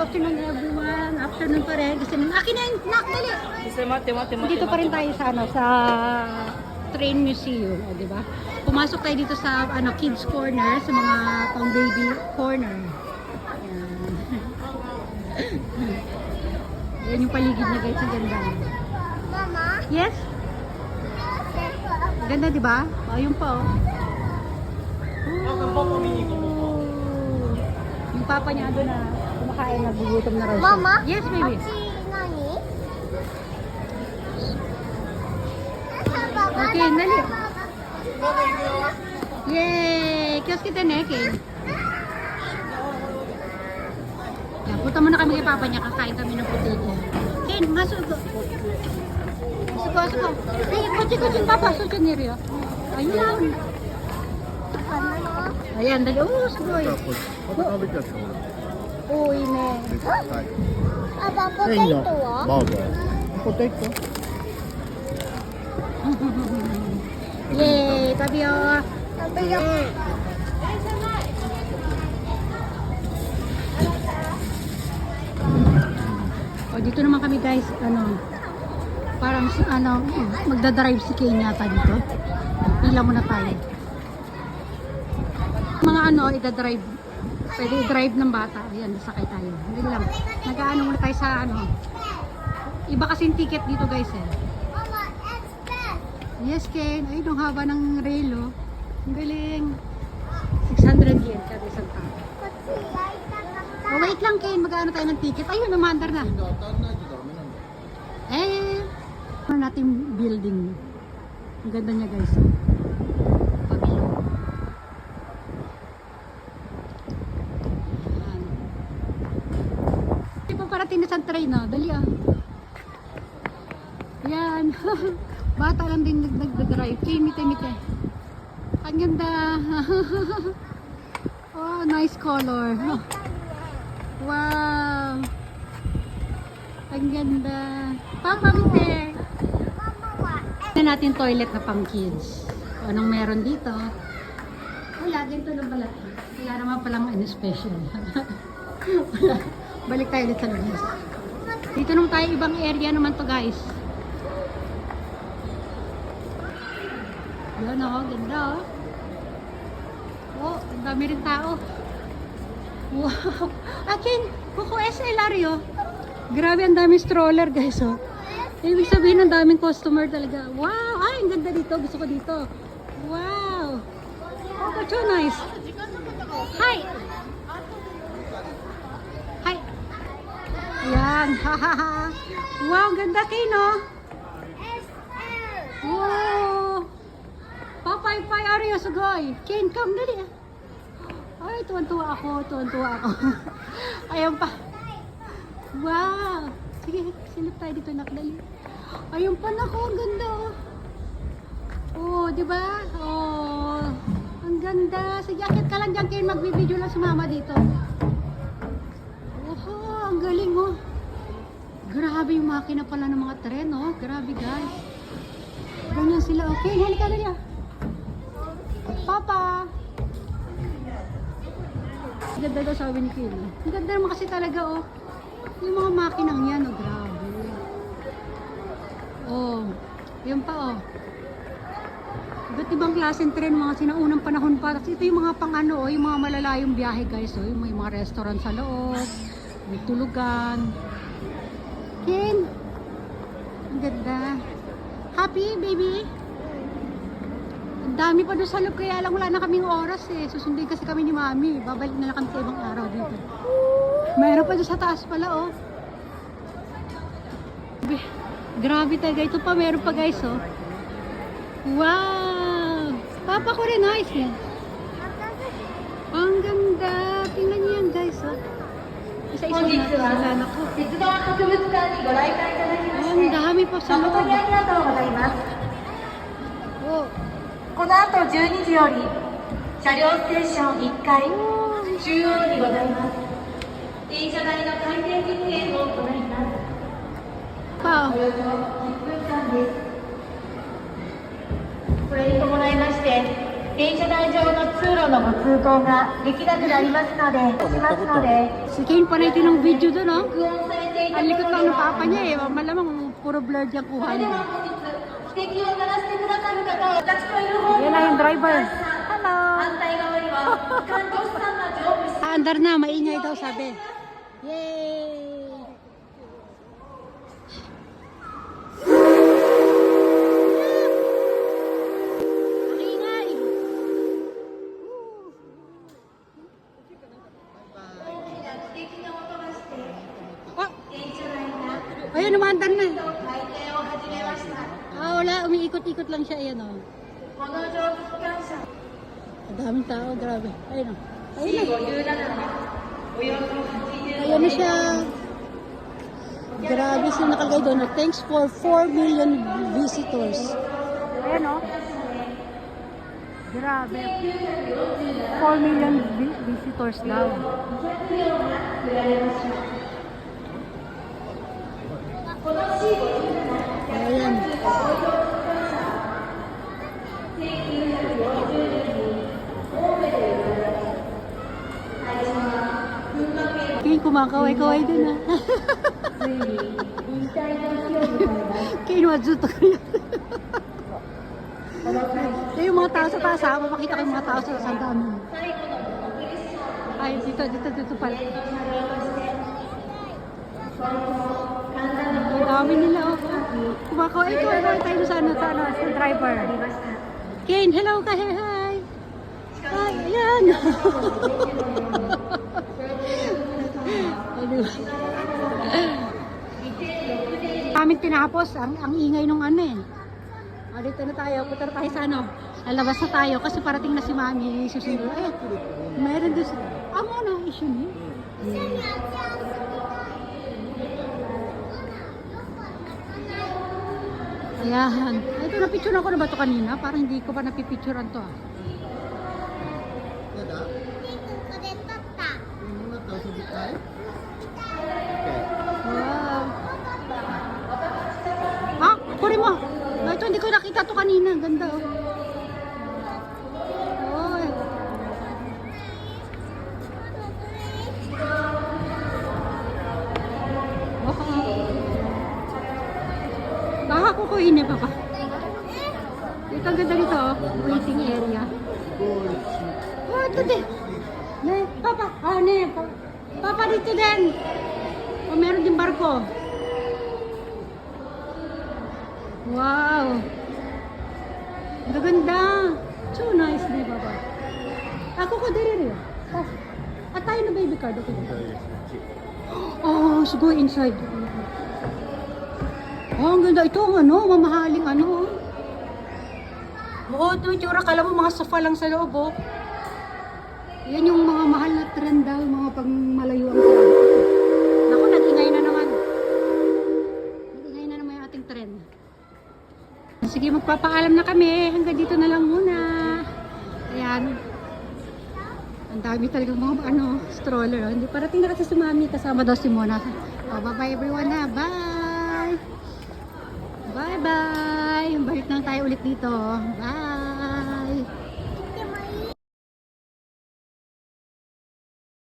afternoon everyone. Afternoon pa rin. Kasi akin na yung nak, dali. Dito pa rin tayo sa sa Train Museum, di ba? Pumasok tayo dito sa kids corner, sa mga pang baby corner. Yan yung paligid niya guys, ang ganda. Mama? Yes? Ganda, di ba? Ayun pa, oh. Yung papa niya doon na kumakain, nagugutom na raw siya. Mama? Yes, baby. Nani? Okay, dali. Yay! Kiyos kita na, Ken. Yan, punta muna kami kay papa niya, kakain kami ng potato. Ken, masuk ko. Masuk ko. Ay, kutsi-kutsi, papa, susun niyo. Ayun. Ayan, dali. Oh, sugoy. Oh, ine. Aba, potato wa? Potato. Yay, tabi oh. Oh, dito naman kami guys, parang magdadrive si Kane yata dito. Pila muna tayo. Mga idadrive. Pwede i-drive ng bata. Ayan, sakay tayo. Hindi lang. Nag-aano muna tayo sa iba kasing ticket dito guys eh. Yes, Ken. Ay, ang haba ng rail, oh. Ang galing. 600 yen kada isang tao. Oh, wait lang, Ken. Mag-ano tayo ng ticket. Ayun, umandar na. Ano natin building. Ang ganda niya, guys. Pabilo. Ayan. Hindi pa parating na sa train, oh. Dali, ah. Ayan. Bata lang din nagdadrive. Mite-mite. Ang ganda. Oh, nice color. Oh. Wow. Ang ganda. Papa, mite. Tignan natin toilet na pang kids. Anong meron dito? Wala, ganito lang pala. Wala naman palang special. Balik tayo ulit sa labas. Dito nung tayo ibang area naman to guys. Yan o, ganda o. Oh, ang dami rin tao. Wow. Akin, kuko SLR yun. Grabe, ang daming stroller guys o. Ibig sabihin, ang daming customer talaga. Wow, ay, ang ganda dito. Gusto ko dito. Wow. Oh, but so nice. Hi. Hi. Ayan. Wow, ang ganda kayo, no? Wow. Papay-pay, Aryo, sugoy. Ken, come, dali. Ay, tuwan-tuwa ako, Ayun pa. Wow. Sige, silip tayo dito, nakdali. Ayun pa, nako, ang ganda. Oh, di ba? Oh, ang ganda. Sige, akit ka lang dyan, Ken, magbibideo lang si mama dito. Oh, ang galing, oh. Grabe yung makina pala ng mga tren, oh. Grabe, guys. Ganyan sila. Okay, halika na niya. Papa! Ganda daw sabi ni Kim. Ang ganda naman kasi talaga, oh. Yung mga makinang yan, oh. Grabe. Oh. Yun pa, oh. Iba't ibang klaseng tren, mga sinaunang panahon pa. Kasi ito yung mga oh, yung mga malalayong biyahe, guys, oh. Yung may mga restaurant sa loob. May tulugan. Kim! Ang ganda. Happy, baby? Ang dami pa doon sa loob, kaya lang wala na kaming oras eh. Susundin kasi kami ni Mami. Babalik na lang kami sa ibang araw dito. Mayroon pa doon sa taas pala, oh. Grabe talaga. Ito pa, meron pa guys, oh. Wow! Papa ko rin, nice eh. Ang ganda. Tingnan niyo yan, guys, oh. Isa-isa na sa anak ko. Ang dami pa sa loob. Oh. この後12時より車両ステーション1階中央にございます。電車内の回転実演を行います。 Wow. およそ10分間です。これに伴いまして電車台上の通路のご通行ができなくなりますので、 Si Kane panay din ng video doon, oh. 録音されていた Ang likot lang ng papa niya, eh. Malamang puro blurred yung kuha それで niya. は本日、汽笛を鳴らしてくださる方、私のいる方 Yan na yung driver. 反 Hello! 対側には、看護師さんが常務して Andar na, maingay daw sabi. Yay! Ang ingay! 汽笛の音がして、 Oh, 電車内が ayun, umandar na. 回転を始めました。 Ah, wala, umiikot-ikot lang siya, ayan, oh. この蒸気機関車、 Ang daming tao, grabe. Ayun, oh. Ayun na. C57 は、およそ80 Ayan na siya. Grabe siya nakalagay doon. Thanks for 4 million visitors. Ayan o. Grabe. 4 million visitors daw. Ayan. Kaya kumakaway-kaway din ah. Kaya wazuto ko yan. Yung mga tao sa taas ha, mapakita ko yung mga tao sa taas ang dami. Ay, dito pala. Ang dami nila oh. Kumakaway tayo sa driver. Kane, hello ka, hi. Ay, ayan. Aming tinapos, ang ingay nung ano eh. O, dito na tayo, punta na tayo sa ano. Lalabas na tayo kasi parating na si Mami. Susunod. Ay, meron doon. Amo na, issue niya. Ayan. Ito, napicturean ko na ba ito kanina? Parang hindi ko pa napipicturean to ah. ここで撮った。 Wow. Ah, kunin mo. Ito, hindi ko nakita to kanina. Ganda oh. Oy. Baka kukuhin niya pa pa. Ito ang ganda nito oh. Waiting area. Oh, ito din. Ne, papa. Ah, ne. Papa dito din. Oh, meron din barko. Wow. Ang ganda. So nice, di ba ba? Ako ko diri rin. At tayo na baby card. Okay. Oh, let's go inside. Oh, ang ganda. Ito ang ano, mamahaling ano. Oo, ito yung tsura. Kala mo mga sofa lang sa loob, oh. Yan yung mga mahal na trend daw, mga pang malayo ang trend. Naku, nag-ingay na naman. Nag-ingay na naman yung ating trend. Sige, magpapaalam na kami. Hanggang dito na lang muna. Ayan. Ang dami talagang mga ano, stroller. Oh. Hindi parating na kasi si Mami. Kasama daw si Mona. Oh, bye-bye everyone na. Bye! Bye-bye! Balik lang tayo ulit dito. Bye!